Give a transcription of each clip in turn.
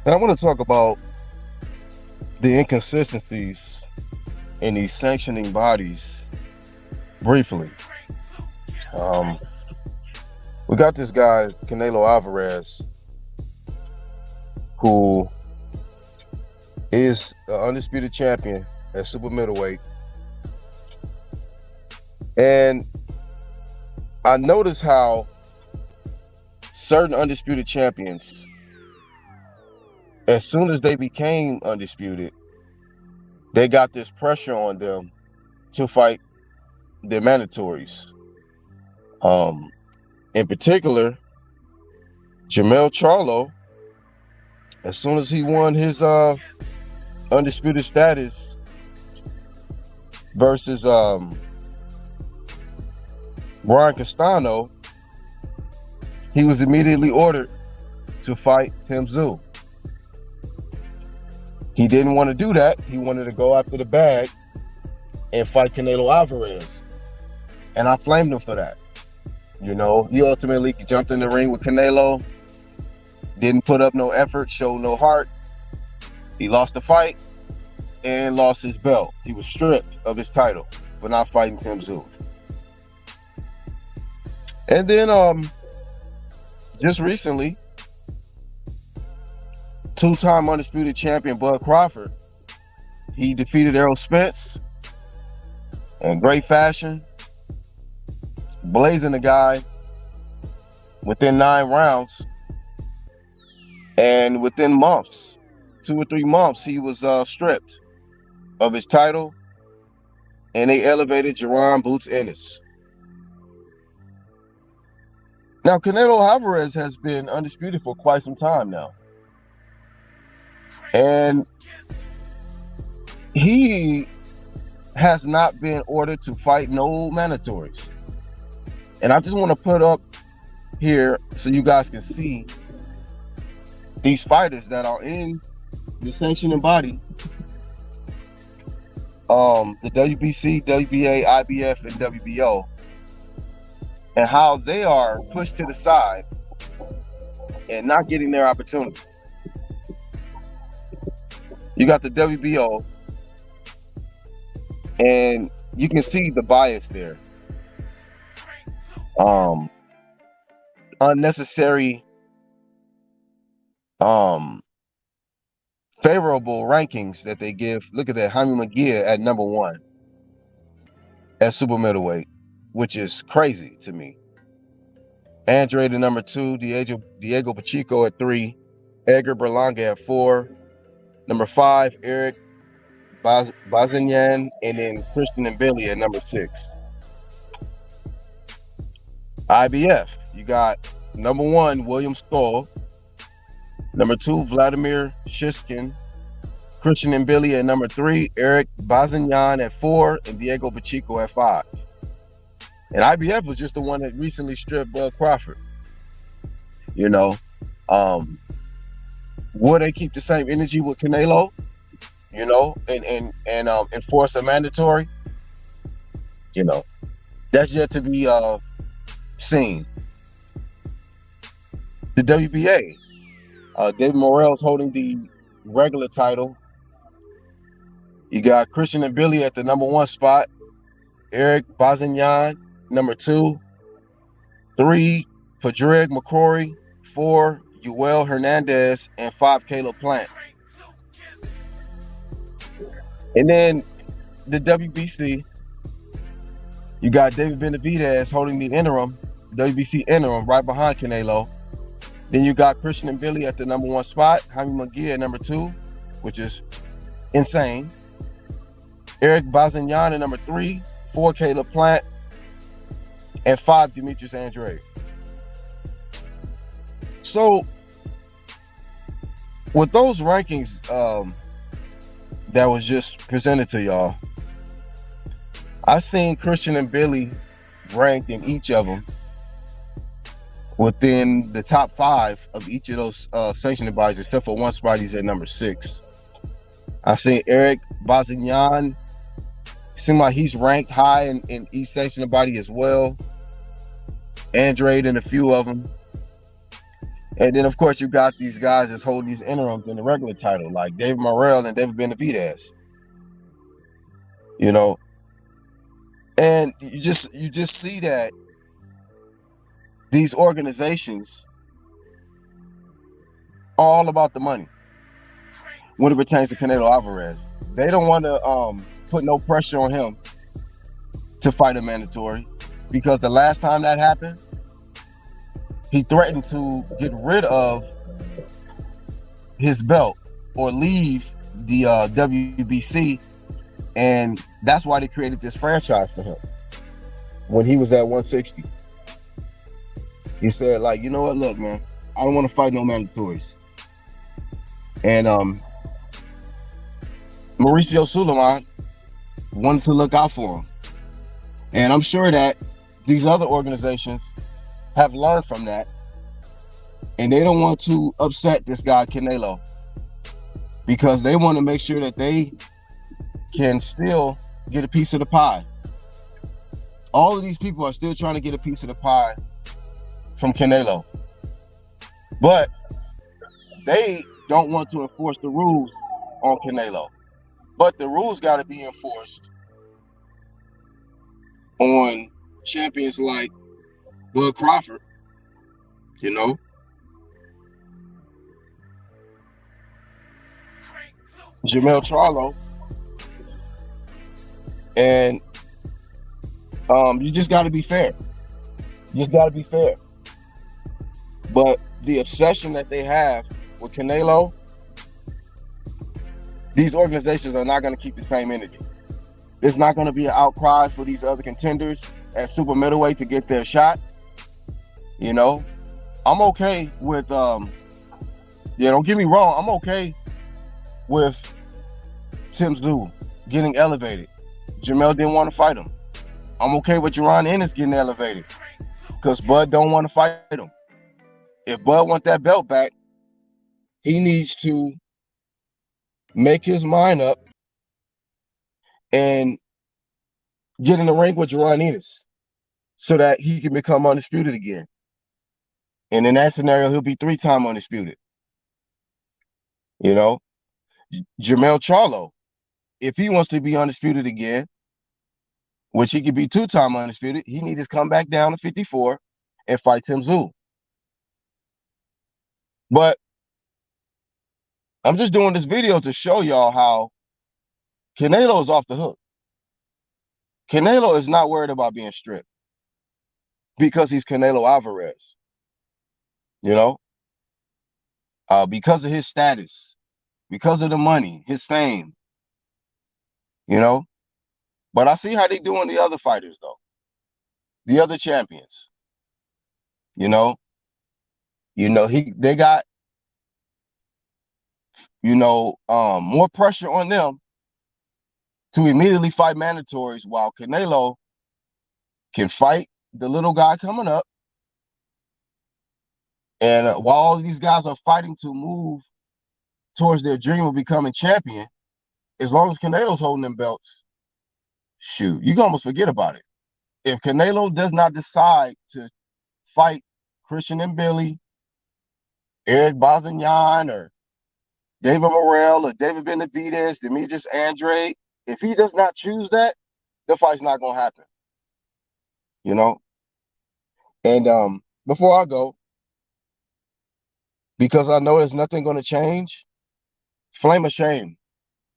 And I want to talk about the inconsistencies in these sanctioning bodies briefly. Um, we got this guy, Canelo Alvarez, who is an undisputed champion at super middleweight. And I noticed how certain undisputed champions, as soon as they became undisputed, they got this pressure on them to fight their mandatories. Um, in particular, Jamel Charlo, as soon as he won his undisputed status versus Brian Castano, he was immediately ordered to fight Tim Tszyu. He didn't want to do that. He wanted to go after the bag and fight Canelo Alvarez. And I flamed him for that. You know, he ultimately jumped in the ring with Canelo, didn't put up no effort, showed no heart. He lost the fight and lost his belt. He was stripped of his title for not fighting Tim Tszyu. And then just recently, two-time undisputed champion Bud Crawford, he defeated Errol Spence in great fashion, blazing the guy within 9 rounds. And within months, 2 or 3 months, he was stripped of his title, and they elevated Jerron Boots Ennis. Now, Canelo Alvarez has been undisputed for quite some time now. And he has not been ordered to fight no mandatories. And I just want to put up here so you guys can see these fighters that are in the sanctioning body, the WBC, WBA, IBF, and WBO, and how they are pushed to the side and not getting their opportunity. You got the WBO, and you can see the bias there. Unnecessary, favorable rankings that they give. Look at that, Jaime McGee at number 1 at super middleweight, which is crazy to me. Andrade at number 2, Diego Pacheco at 3, Edgar Berlanga at 4, number 5, Eric Bazignan, and then Christian and Billy at number 6. IBF, you got number 1, William Stoll, number 2, Vladimir Shishkin, Christian and Billy at number 3, Eric Bazignan at 4, and Diego Pacheco at 5. And IBF was just the one that recently stripped Bud Crawford. You know, will they keep the same energy with Canelo? You know, and enforce a mandatory? You know, that's yet to be seen. The WBA, David Morrell's holding the regular title. You got Christian and Billy at the number 1 spot, Eric Bazignan, number 2, 3, Padraig McCrory, 4, Yoel Hernandez, and 5, Caleb Plant. And then the WBC, you got David Benavidez holding the interim, WBC interim, right behind Canelo. Then you got Christian and Billy at the number 1 spot, Jaime McGee at number 2, which is insane. Eric Bazignan at number 3, 4, Caleb Plant, and 5, Demetrius Andrade. So, with those rankings that was just presented to y'all, I seen Christian and Billy ranked in each of them within the top 5 of each of those sanctioning bodies, except for one spot he's at number 6. I've seen Eric Bazignan seem like he's ranked high in each sanctioning body as well. Andrade and a few of them. And then of course you got these guys that's holding these interims in the regular title, like David Morrell and David Benavidez. You know, and you just see that these organizations are all about the money when it pertains to Canelo Alvarez. They don't want to put no pressure on him to fight a mandatory, because the last time that happened, he threatened to get rid of his belt or leave the WBC, and that's why they created this franchise for him when he was at 160. He said, like, you know what, look, man, I don't want to fight no mandatories. And Mauricio Suleiman wanted to look out for him. And I'm sure that these other organizations have learned from that, and they don't want to upset this guy Canelo, because they want to make sure that they can still get a piece of the pie. All of these people are still trying to get a piece of the pie from Canelo, but they don't want to enforce the rules on Canelo. But the rules got to be enforced on champions like Bud Crawford, you know, Jamel Charlo, and you just got to be fair. You just got to be fair. But the obsession that they have with Canelo, these organizations are not going to keep the same energy. There's not going to be an outcry for these other contenders at super middleweight to get their shot. You know, I'm okay with, don't get me wrong, I'm okay with Tim Tszyu getting elevated. Jamel didn't want to fight him. I'm okay with Jaron Ennis getting elevated, because Bud don't want to fight him. If Bud wants that belt back, he needs to make his mind up and get in the ring with Jaron Ennis so that he can become undisputed again. And in that scenario, he'll be 3-time undisputed. You know, Jamel Charlo, if he wants to be undisputed again, which he could be 2-time undisputed, he needs to come back down to 54 and fight Tim Tszyu. But I'm just doing this video to show y'all how Canelo is off the hook. Canelo is not worried about being stripped because he's Canelo Alvarez, you know, because of his status, because of the money, his fame, you know. But I see how they doing the other fighters, though, the other champions, you know. They got, more pressure on them to immediately fight mandatories, while Canelo can fight the little guy coming up. And while all of these guys are fighting to move towards their dream of becoming champion, as long as Canelo's holding them belts, shoot, you can almost forget about it. If Canelo does not decide to fight Christian and Billy, Eric Bazignan, or David Morrell, or David Benavidez, Demetrius Andrade, if he does not choose that, the fight's not going to happen, you know? And before I go, because I know there's nothing going to change, flame of shame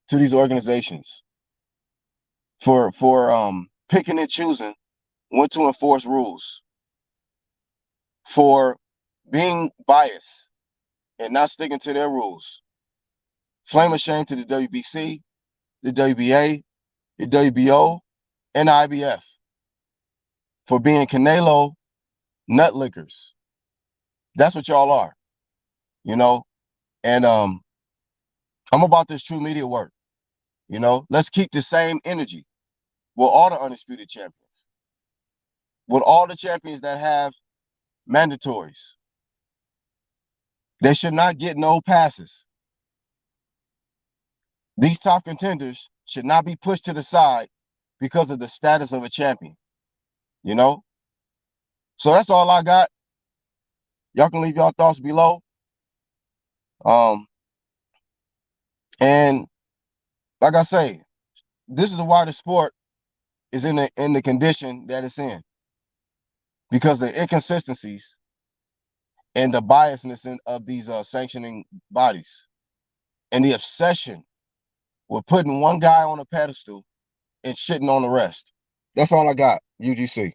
to these organizations for picking and choosing when to enforce rules, for being biased and not sticking to their rules. Flame of shame to the WBC, the WBA, the WBO, and the IBF for being Canelo nut lickers. That's what y'all are, you know? And I'm about this true media work, you know? Let's keep the same energy with all the undisputed champions, with all the champions that have mandatories. They should not get no passes. These top contenders should not be pushed to the side because of the status of a champion, you know? So that's all I got. Y'all can leave y'all thoughts below. And like I say, this is why the sport is in the condition that it's in, because the inconsistencies and the biasness of these sanctioning bodies, and the obsession with putting one guy on a pedestal and shitting on the rest. That's all I got, UGC.